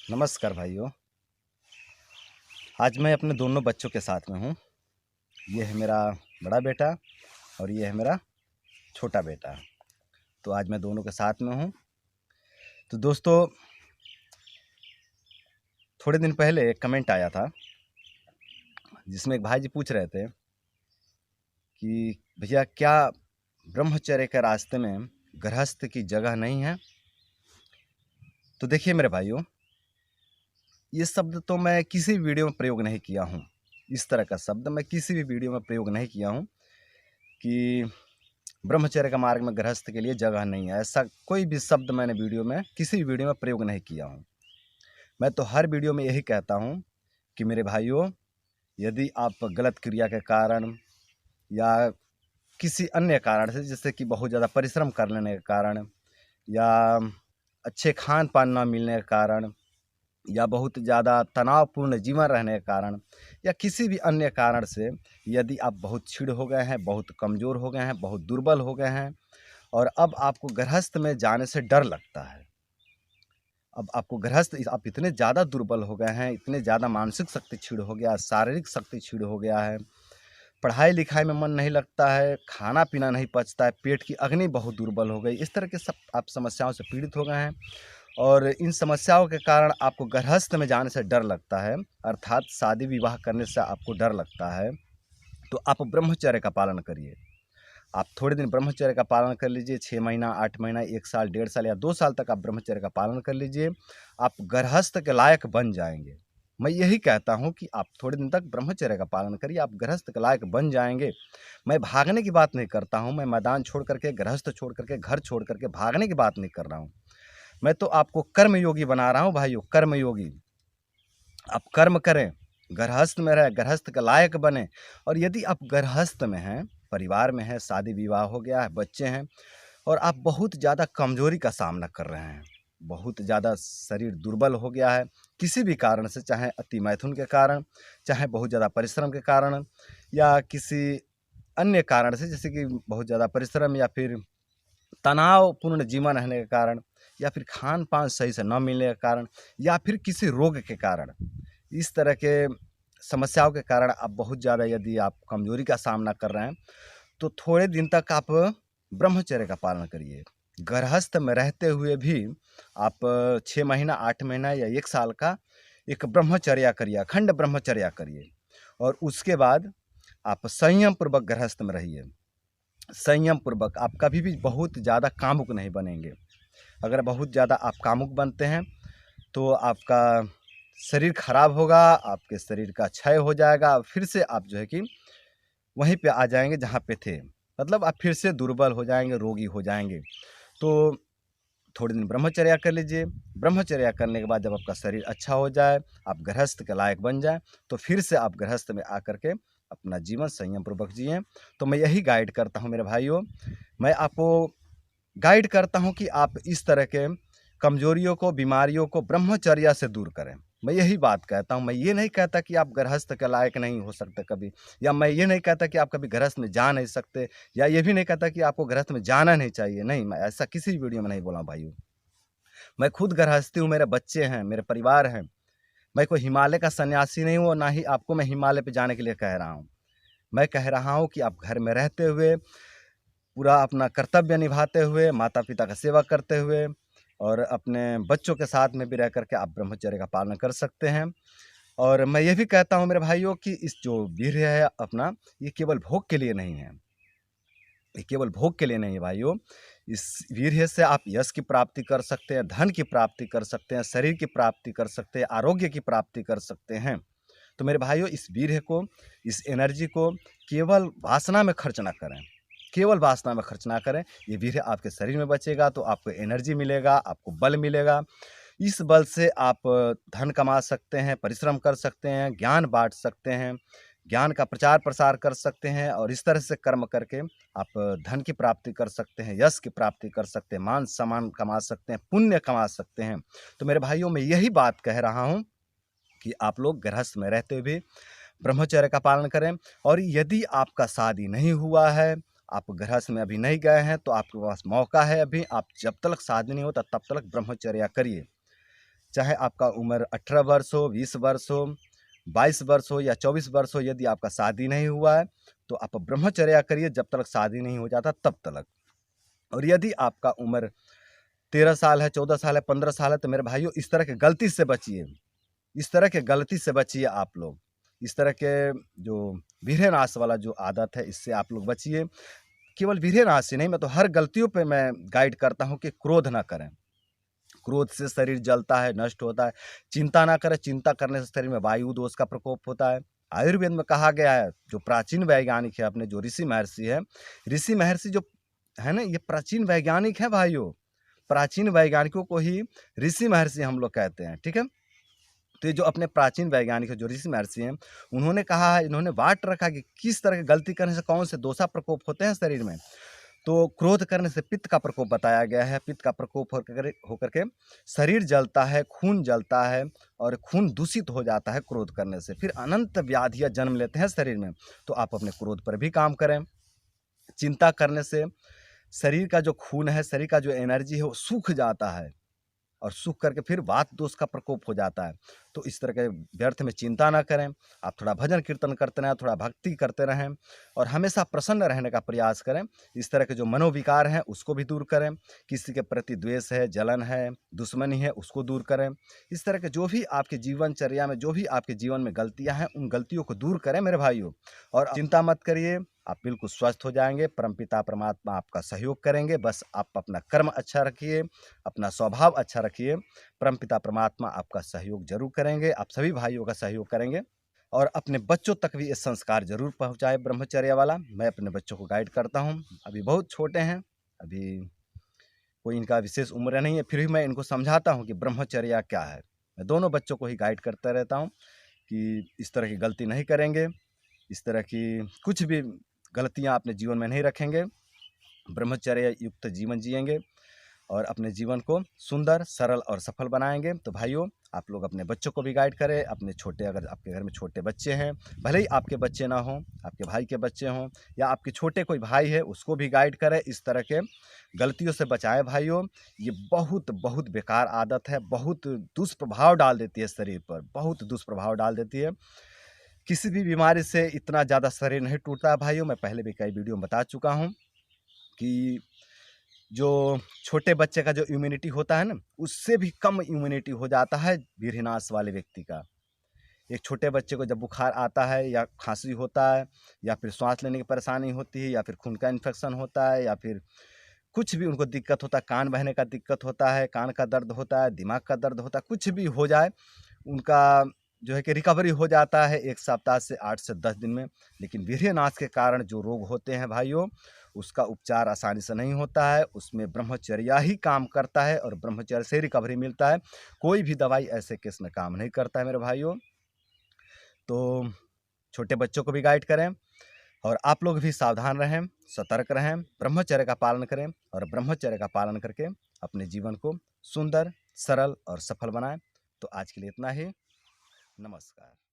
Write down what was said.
नमस्कार भाइयों। आज मैं अपने दोनों बच्चों के साथ में हूँ। ये है मेरा बड़ा बेटा और ये है मेरा छोटा बेटा। तो आज मैं दोनों के साथ में हूँ। तो दोस्तों, थोड़े दिन पहले एक कमेंट आया था जिसमें एक भाई जी पूछ रहे थे कि भैया क्या ब्रह्मचर्य के रास्ते में गृहस्थ की जगह नहीं है। तो देखिए मेरे भाइयों, ये शब्द तो मैं किसी वीडियो में प्रयोग नहीं किया हूँ। इस तरह का शब्द मैं किसी भी वीडियो में प्रयोग नहीं किया हूँ कि ब्रह्मचर्य का मार्ग में गृहस्थ के लिए जगह नहीं है। ऐसा कोई भी शब्द मैंने वीडियो में किसी भी वीडियो में प्रयोग नहीं किया हूँ। मैं तो हर वीडियो में यही कहता हूँ कि मेरे भाइयों, यदि आप गलत क्रिया के कारण या किसी अन्य कारण से, जैसे कि बहुत ज़्यादा परिश्रम कर लेने के कारण या अच्छे खान पान न मिलने के कारण या बहुत ज़्यादा तनावपूर्ण जीवन रहने के कारण या किसी भी अन्य कारण से यदि आप बहुत छिड़ हो गए हैं, बहुत कमज़ोर हो गए हैं, बहुत दुर्बल हो गए हैं और अब आपको गृहस्थ में जाने से डर लगता है, अब आपको गृहस्थ आप इतने ज़्यादा दुर्बल हो गए हैं, इतने ज़्यादा मानसिक शक्ति क्षीण हो गया, शारीरिक शक्ति क्षीण हो गया है, पढ़ाई लिखाई में मन नहीं लगता है, खाना पीना नहीं पचता है, पेट की अग्नि बहुत दुर्बल हो गई, इस तरह के सब आप समस्याओं से पीड़ित हो गए हैं और इन समस्याओं के कारण आपको गृहस्थ में जाने से डर लगता है, अर्थात शादी विवाह करने से आपको डर लगता है। तो आप ब्रह्मचर्य का पालन करिए। आप थोड़े दिन ब्रह्मचर्य का पालन कर लीजिए, 6 महीना, 8 महीना, 1 साल, 1.5 साल या 2 साल तक आप ब्रह्मचर्य का पालन कर लीजिए। आप गृहस्थ के लायक बन जाएंगे। मैं यही कहता हूँ कि आप थोड़े दिन तक ब्रह्मचर्य का पालन करिए, आप गृहस्थ के लायक बन जाएंगे। मैं भागने की बात नहीं करता हूँ, मैं मैदान छोड़ करके, गृहस्थ छोड़ करके, घर छोड़ करके भागने की बात नहीं कर रहा हूँ। मैं तो आपको कर्मयोगी बना रहा हूँ भाइयों, कर्मयोगी। आप कर्म करें, गृहस्थ में रहें, गृहस्थ के लायक बने। और यदि आप गृहस्थ में हैं, परिवार में हैं, शादी विवाह हो गया है, बच्चे हैं और आप बहुत ज़्यादा कमज़ोरी का सामना कर रहे हैं, बहुत ज़्यादा शरीर दुर्बल हो गया है किसी भी कारण से, चाहे अति मैथुन के कारण, चाहे बहुत ज़्यादा परिश्रम के कारण या किसी अन्य कारण से, जैसे कि बहुत ज़्यादा परिश्रम या फिर तनावपूर्ण जीवन रहने के कारण या फिर खान पान सही से न मिलने के कारण या फिर किसी रोग के कारण, इस तरह के समस्याओं के कारण आप बहुत ज़्यादा यदि आप कमज़ोरी का सामना कर रहे हैं तो थोड़े दिन तक आप ब्रह्मचर्य का पालन करिए। गृहस्थ में रहते हुए भी आप 6 महीना, 8 महीना या 1 साल का एक ब्रह्मचर्या करिए, अखंड ब्रह्मचर्या करिए और उसके बाद आप संयम पूर्वक गृहस्थ में रहिए। संयम पूर्वक आप कभी भी बहुत ज़्यादा कामुक नहीं बनेंगे। अगर बहुत ज़्यादा आप कामुक बनते हैं तो आपका शरीर खराब होगा, आपके शरीर का क्षय हो जाएगा, फिर से आप जो है कि वहीं पे आ जाएंगे जहाँ पे थे, मतलब आप फिर से दुर्बल हो जाएंगे, रोगी हो जाएंगे। तो थोड़े दिन ब्रह्मचर्या कर लीजिए। ब्रह्मचर्या करने के बाद जब आपका शरीर अच्छा हो जाए, आप गृहस्थ के लायक बन जाए, तो फिर से आप गृहस्थ में आकर के अपना जीवन संयम पूर्वक जिएँ। तो मैं यही गाइड करता हूँ मेरे भाइयों, मैं आपको गाइड करता हूँ कि आप इस तरह के कमजोरियों को, बीमारियों को ब्रह्मचर्या से दूर करें। मैं यही बात कहता हूँ। मैं ये नहीं कहता कि आप गृहस्थ के लायक नहीं हो सकते कभी, या मैं ये नहीं कहता कि आप कभी गृहस्थ में जा नहीं सकते, या ये भी नहीं कहता कि आपको गृहस्थ में जाना नहीं चाहिए। नहीं, मैं ऐसा किसी वीडियो में नहीं बोला भाइयों। मैं खुद गृहस्थी हूँ, मेरे बच्चे हैं, मेरे परिवार हैं। मैं कोई हिमालय का सन्यासी नहीं हूँ और ना ही आपको मैं हिमालय पे जाने के लिए कह रहा हूँ। मैं कह रहा हूँ कि आप घर में रहते हुए पूरा अपना कर्तव्य निभाते हुए, माता पिता का सेवा करते हुए और अपने बच्चों के साथ में भी रह करके आप ब्रह्मचर्य का पालन कर सकते हैं। और मैं ये भी कहता हूँ मेरे भाइयों कि इस जो वीर्य है अपना, ये केवल भोग के लिए नहीं है, ये केवल भोग के लिए नहीं है भाइयों। इस वीर्य से आप यश की प्राप्ति कर सकते हैं, धन की प्राप्ति कर सकते हैं, शरीर की प्राप्ति कर सकते हैं, आरोग्य की प्राप्ति कर सकते हैं। तो मेरे भाइयों, इस वीर्य को, इस एनर्जी को केवल वासना में खर्च ना करें, केवल वासना में खर्च ना करें। ये वीर्य आपके शरीर में बचेगा तो आपको एनर्जी मिलेगा, आपको बल मिलेगा। इस बल से आप धन कमा सकते हैं, परिश्रम कर सकते हैं, ज्ञान बाँट सकते हैं, ज्ञान का प्रचार प्रसार कर सकते हैं और इस तरह से कर्म करके आप धन की प्राप्ति कर सकते हैं, यश की प्राप्ति कर सकते हैं, मान सम्मान कमा सकते हैं, पुण्य कमा सकते हैं। तो मेरे भाइयों, मैं यही बात कह रहा हूँ कि आप लोग गृहस्थ में रहते हुए भी ब्रह्मचर्य का पालन करें। और यदि आपका शादी नहीं हुआ है, आप गृहस्थ में अभी नहीं गए हैं, तो आपके पास मौका है अभी। आप जब तक शादी नहीं होता तब तक ब्रह्मचर्या करिए। चाहे आपका उम्र 18 वर्ष हो, 20 वर्ष हो, 22 वर्ष हो या 24 वर्ष हो, यदि आपका शादी नहीं हुआ है तो आप ब्रह्मचर्या करिए जब तक शादी नहीं हो जाता तब तक। और यदि आपका उम्र 13 साल है, 14 साल है, 15 साल है, तो मेरे भाइयों इस तरह की गलती से बचिए। इस तरह के गलती से बचिए आप लोग। इस तरह के जो वीर्यनाश वाला जो आदत है, इससे आप लोग बचिए। केवल वीर्यनाश ही नहीं, मैं तो हर गलतियों पे मैं गाइड करता हूँ कि क्रोध ना करें। क्रोध से शरीर जलता है, नष्ट होता है। चिंता ना करें, चिंता करने से शरीर में वायु दोष का प्रकोप होता है। आयुर्वेद में कहा गया है, जो प्राचीन वैज्ञानिक है अपने, जो ऋषि महर्षि है, ऋषि महर्षि जो है ना, ये प्राचीन वैज्ञानिक है भाइयों। प्राचीन वैज्ञानिकों को ही ऋषि महर्षि हम लोग कहते हैं, ठीक है। तो ये जो अपने प्राचीन वैज्ञानिक है, जो ऋषि महर्षि हैं, उन्होंने कहा है, इन्होंने बांट रखा कि किस तरह की गलती करने से कौन से दोषा प्रकोप होते हैं शरीर में। तो क्रोध करने से पित्त का प्रकोप बताया गया है। पित्त का प्रकोप होकर के शरीर जलता है, खून जलता है और खून दूषित हो जाता है क्रोध करने से। फिर अनंत व्याधियां जन्म लेते हैं शरीर में। तो आप अपने क्रोध पर भी काम करें। चिंता करने से शरीर का जो खून है, शरीर का जो एनर्जी है, वो सूख जाता है और सूख करके फिर वात दोष का प्रकोप हो जाता है। तो इस तरह के व्यर्थ में चिंता ना करें। आप थोड़ा भजन कीर्तन करते रहें, थोड़ा भक्ति करते रहें और हमेशा प्रसन्न रहने का प्रयास करें। इस तरह के जो मनोविकार हैं उसको भी दूर करें। किसी के प्रति द्वेष है, जलन है, दुश्मनी है, उसको दूर करें। इस तरह के जो भी आपके जीवनचर्या में, जो भी आपके जीवन में गलतियां हैं, उन गलतियों को दूर करें मेरे भाइयों। और चिंता मत करिए, आप बिल्कुल स्वस्थ हो जाएंगे। परमपिता परमात्मा आपका सहयोग करेंगे। बस आप अपना कर्म अच्छा रखिए, अपना स्वभाव अच्छा रखिए। परमपिता परमात्मा आपका सहयोग जरूर करेंगे, आप सभी भाइयों का सहयोग करेंगे। और अपने बच्चों तक भी ये संस्कार जरूर पहुंचाए ब्रह्मचर्य वाला। मैं अपने बच्चों को गाइड करता हूं। अभी बहुत छोटे हैं, अभी कोई इनका विशेष उम्र नहीं है, फिर भी मैं इनको समझाता हूं कि ब्रह्मचर्या क्या है। मैं दोनों बच्चों को ही गाइड करता रहता हूं कि इस तरह की गलती नहीं करेंगे, इस तरह की कुछ भी गलतियां अपने जीवन में नहीं रखेंगे, ब्रह्मचर्य युक्त जीवन जिएंगे और अपने जीवन को सुंदर, सरल और सफल बनाएंगे। तो भाइयों, आप लोग अपने बच्चों को भी गाइड करें। अपने छोटे, अगर आपके घर में छोटे बच्चे हैं, भले ही आपके बच्चे ना हों, आपके भाई के बच्चे हों या आपके छोटे कोई भाई है, उसको भी गाइड करें। इस तरह के गलतियों से बचाएं भाइयों। ये बहुत बहुत बेकार आदत है, बहुत दुष्प्रभाव डाल देती है शरीर पर, बहुत दुष्प्रभाव डाल देती है। किसी भी बीमारी से इतना ज़्यादा शरीर नहीं टूटता है भाइयों। मैं पहले भी कई वीडियो में बता चुका हूँ कि जो छोटे बच्चे का जो इम्यूनिटी होता है ना, उससे भी कम इम्यूनिटी हो जाता है वीर्यनाश वाले व्यक्ति का। एक छोटे बच्चे को जब बुखार आता है या खांसी होता है या फिर सांस लेने की परेशानी होती है या फिर खून का इन्फेक्शन होता है या फिर कुछ भी उनको दिक्कत होता है, कान बहने का दिक्कत होता है, कान का दर्द होता है, दिमाग का दर्द होता है, कुछ भी हो जाए, उनका जो है कि रिकवरी हो जाता है 1 सप्ताह से 8 से 10 दिन में। लेकिन वीर्यनाश के कारण जो रोग होते हैं भाइयों, उसका उपचार आसानी से नहीं होता है। उसमें ब्रह्मचर्या ही काम करता है और ब्रह्मचर्य से रिकवरी मिलता है। कोई भी दवाई ऐसे केस में काम नहीं करता है मेरे भाइयों। तो छोटे बच्चों को भी गाइड करें और आप लोग भी सावधान रहें, सतर्क रहें, ब्रह्मचर्य का पालन करें और ब्रह्मचर्य का पालन करके अपने जीवन को सुंदर, सरल और सफल बनाएं। तो आज के लिए इतना ही। नमस्कार।